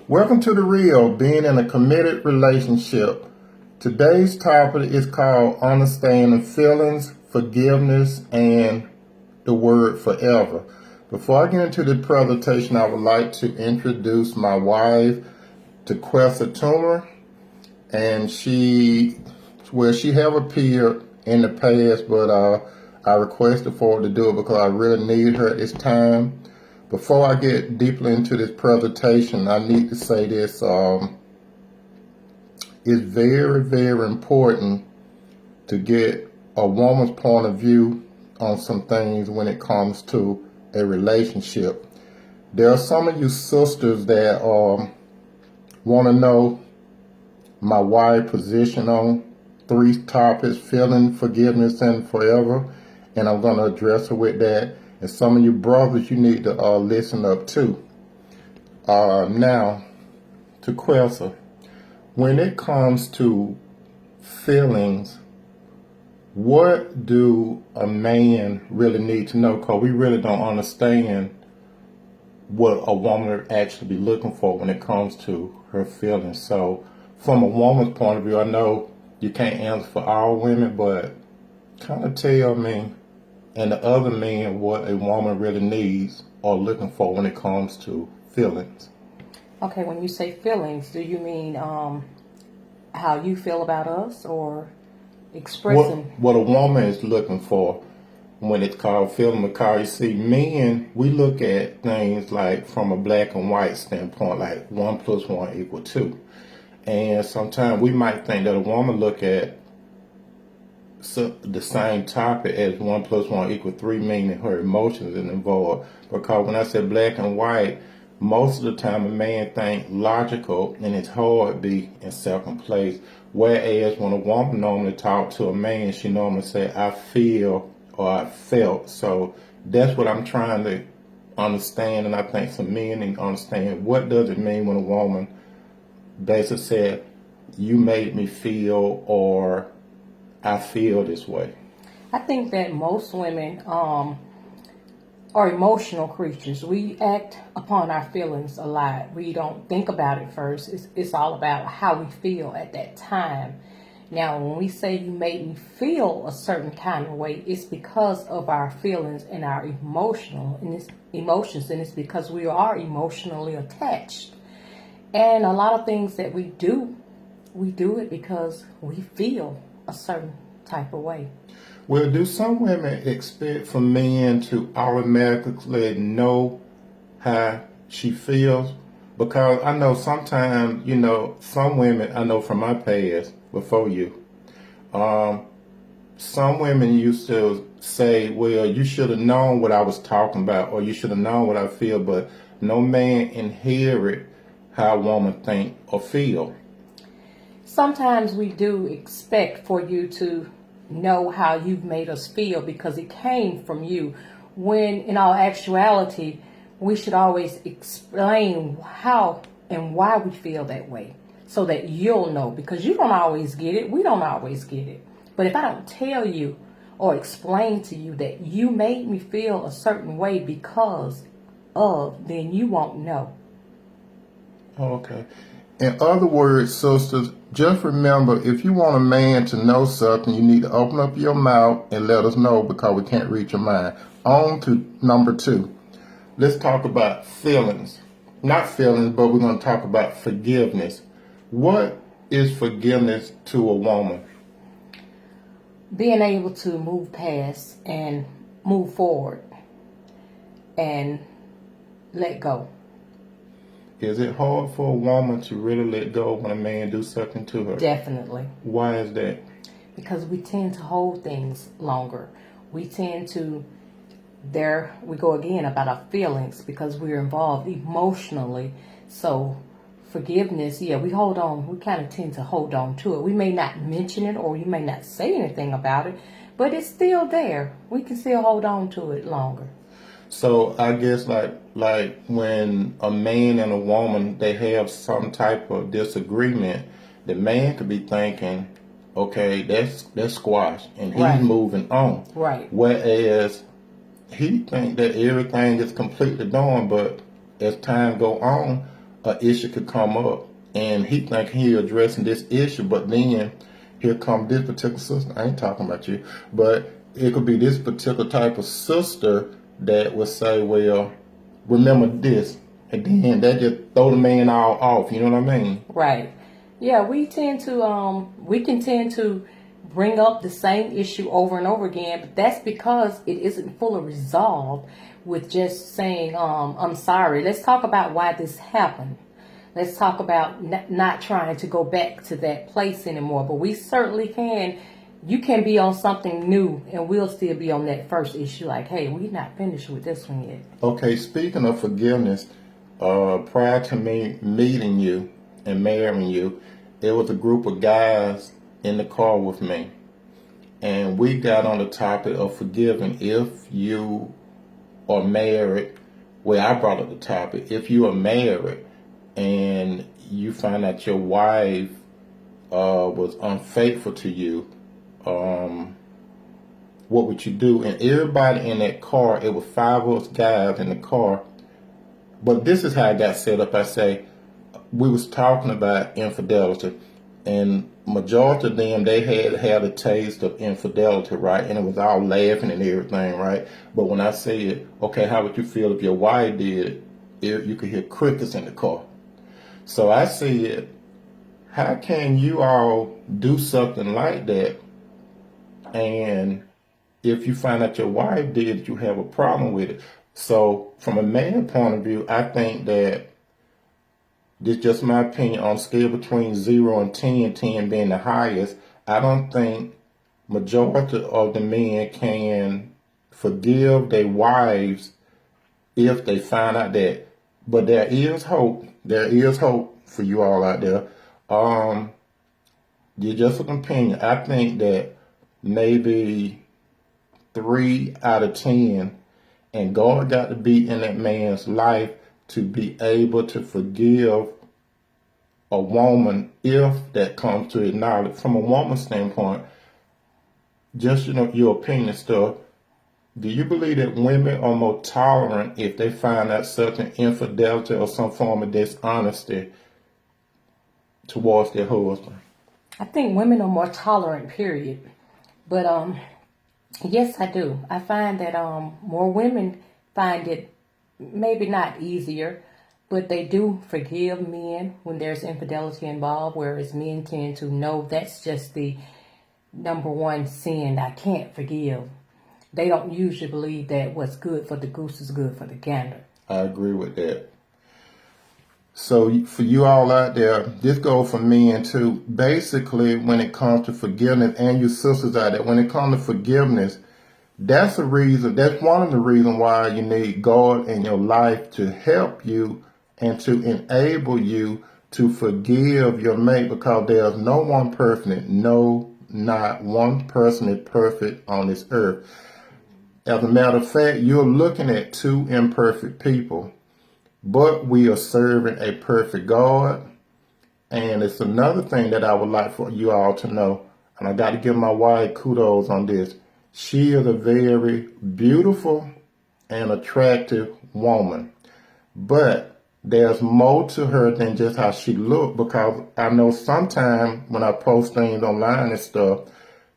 Welcome to The Real, being in a committed relationship. Today's topic is called understanding feelings, forgiveness, and the word forever. Before I get into the presentation, I would like to introduce my wife, Taqusia Toomer, and she have appeared in the past, but I requested for her to do it because I really need her at this time. Before I get deeply into this presentation, I need to say this. It's very, very important to get a woman's point of view on some things when it comes to a relationship. There are some of you sisters that want to know my wide position on three topics: feeling, forgiveness, and forever. And I'm going to address her with that. And some of you brothers, you need to listen up too. Now, to Taqusia, when it comes to feelings, what do a man really need to know? Because we really don't understand what a woman would actually be looking for when it comes to her feelings. So, from a woman's point of view, I know you can't answer for all women, but kind of tell me and the other men what a woman really needs or looking for when it comes to feelings. Okay, when you say feelings, do you mean how you feel about us, or expressing what a woman is looking for when it's called feeling? Because you see, men, we look at things like from a black and white standpoint, like 1 + 1 = 2. And sometimes we might think that a woman look at the same topic as 1 + 1 = 3, meaning her emotions is involved. Because when I said black and white, most of the time a man think logical and it's hard to be in second place. Whereas when a woman normally talk to a man, she normally say, I feel or I felt. So that's what I'm trying to understand, and I think some men need to understand, what does it mean when a woman basically said, you made me feel, or I feel this way. I think that most women are emotional creatures. We act upon our feelings a lot. We don't think about it first. It's all about how we feel at that time. Now, when we say you made me feel a certain kind of way, it's because of our feelings and our emotions, and it's because we are emotionally attached. And a lot of things that we do it because we feel a certain type of way. Well, do some women expect for men to automatically know how she feels? Because I know sometimes, some women, I know from my past, before you, some women used to say, well, you should have known what I was talking about, or you should have known what I feel, but no man inherit how a woman think or feel. Sometimes we do expect for you to know how you've made us feel because it came from you, when in all actuality we should always explain how and why we feel that way, so that you'll know, because you don't always get it, we don't always get it. But if I don't tell you or explain to you that you made me feel a certain way because of, then you won't know. Okay. In other words, sisters, just remember, if you want a man to know something, you need to open up your mouth and let us know, because we can't read your mind. On to number 2. Let's talk about feelings. Not feelings, but we're going to talk about forgiveness. What is forgiveness to a woman? Being able to move past and move forward and let go. Is it hard for a woman to really let go when a man do something to her? Definitely. Why is that? Because we tend to hold things longer. We tend to, there we go again about our feelings, because we're involved emotionally. So forgiveness, we hold on. We kind of tend to hold on to it. We may not mention it, or you may not say anything about it, but it's still there. We can still hold on to it longer. So I guess like when a man and a woman, they have some type of disagreement, the man could be thinking, okay, that's squashed, and he's Right. moving on. Right. Whereas he think that everything is completely done, but as time go on, an issue could come up, and he think he addressing this issue, but then here come this particular sister. I ain't talking about you, but it could be this particular type of sister that would say, well, remember this, and then that just throw the man all off. You know what I mean? Right. Yeah, we tend to we can tend to bring up the same issue over and over again, but that's because it isn't full of resolve with just saying, I'm sorry. Let's talk about why this happened. Let's talk about not trying to go back to that place anymore. But we certainly can. You can be on something new and we'll still be on that first issue. Like, hey, we're not finished with this one yet. Okay, speaking of forgiveness, prior to me meeting you and marrying you, there was a group of guys in the car with me. And we got on the topic of forgiving. If you are married, well, I brought up the topic. If you are married and you find out your wife was unfaithful to you, what would you do? And everybody in that car, it was 5 of us guys in the car. But this is how I got set up. I say, we was talking about infidelity, and majority of them, they had a taste of infidelity, right? And it was all laughing and everything, right? But when I said, okay, how would you feel if your wife did it? You could hear crickets in the car. So I said, how can you all do something like that? And if you find out your wife did it, you have a problem with it. So from a man point of view, I think that this is just my opinion on a scale between 0 and 10, 10 being the highest. I don't think majority of the men can forgive their wives if they find out that. But there is hope. There is hope for you all out there. Just an opinion. I think that maybe 3 out of 10, and God got to be in that man's life to be able to forgive a woman if that comes to acknowledge. From a woman's standpoint, just your opinion stuff, do you believe that women are more tolerant if they find out certain infidelity or some form of dishonesty towards their husband? I think women are more tolerant, period. But yes, I do. I find that more women find it maybe not easier, but they do forgive men when there's infidelity involved, whereas men tend to know that's just the number one sin I can't forgive. They don't usually believe that what's good for the goose is good for the gander. I agree with that. So for you all out there, this goes for men too. Basically, when it comes to forgiveness, and you sisters out there, when it comes to forgiveness, that's one of the reasons why you need God in your life to help you and to enable you to forgive your mate, because there's no one perfect. No, not one person is perfect on this earth. As a matter of fact, you're looking at 2 imperfect people, but we are serving a perfect God. And it's another thing that I would like for you all to know, and I got to give my wife kudos on this. She is a very beautiful and attractive woman, but there's more to her than just how she look, because I know sometimes when I post things online and stuff,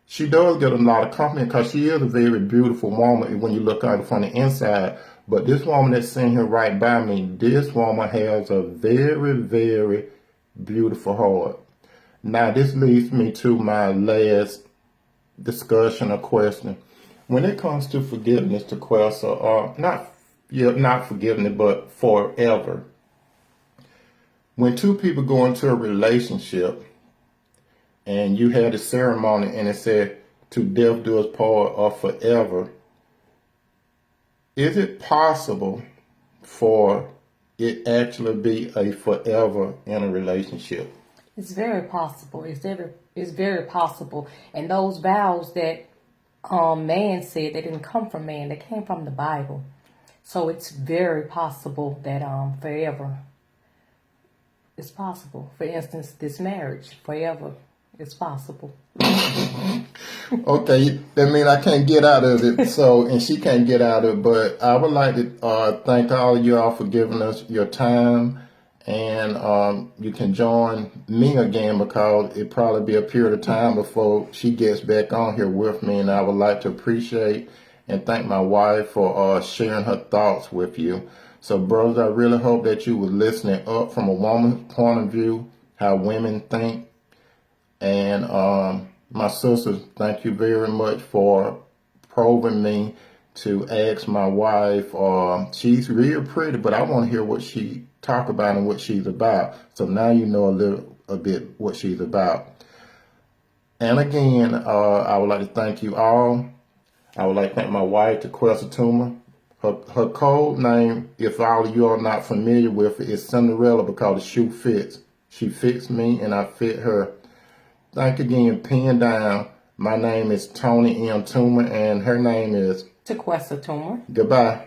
she does get a lot of compliment because she is a very beautiful woman when you look at her from the inside. But this woman that's sitting here right by me, this woman has a very, very beautiful heart. Now, this leads me to my last discussion or question. When it comes to forgiveness, Taqusia, not forgiveness, but forever. When 2 people go into a relationship and you had a ceremony and it said to death do us part or forever, is it possible for it actually be a forever in a relationship? It's very possible. It's very possible. And those vows that man said, they didn't come from man. They came from the Bible. So it's very possible that forever is possible. For instance, this marriage, forever is possible. Okay, that means I can't get out of it. So, and she can't get out of it. But I would like to thank all of you all for giving us your time And you can join me again because it probably be a period of time before she gets back on here with me. And I would like to appreciate and thank my wife for sharing her thoughts with you. So, brothers, I really hope that you were listening up from a woman's point of view, how women think. And my sisters, thank you very much for probing me to ask my wife. She's real pretty, but I want to hear what she talk about and what she's about. So now you know a bit what she's about. And again, I would like to thank you all. I would like to thank my wife, Taqusia Toomer. Her code name, if all of you are not familiar with it, is Cinderella because the shoe fits. She fits me and I fit her. Thank you again, pen down. My name is Tony M. Toomer and her name is Taqusia Toomer. Goodbye.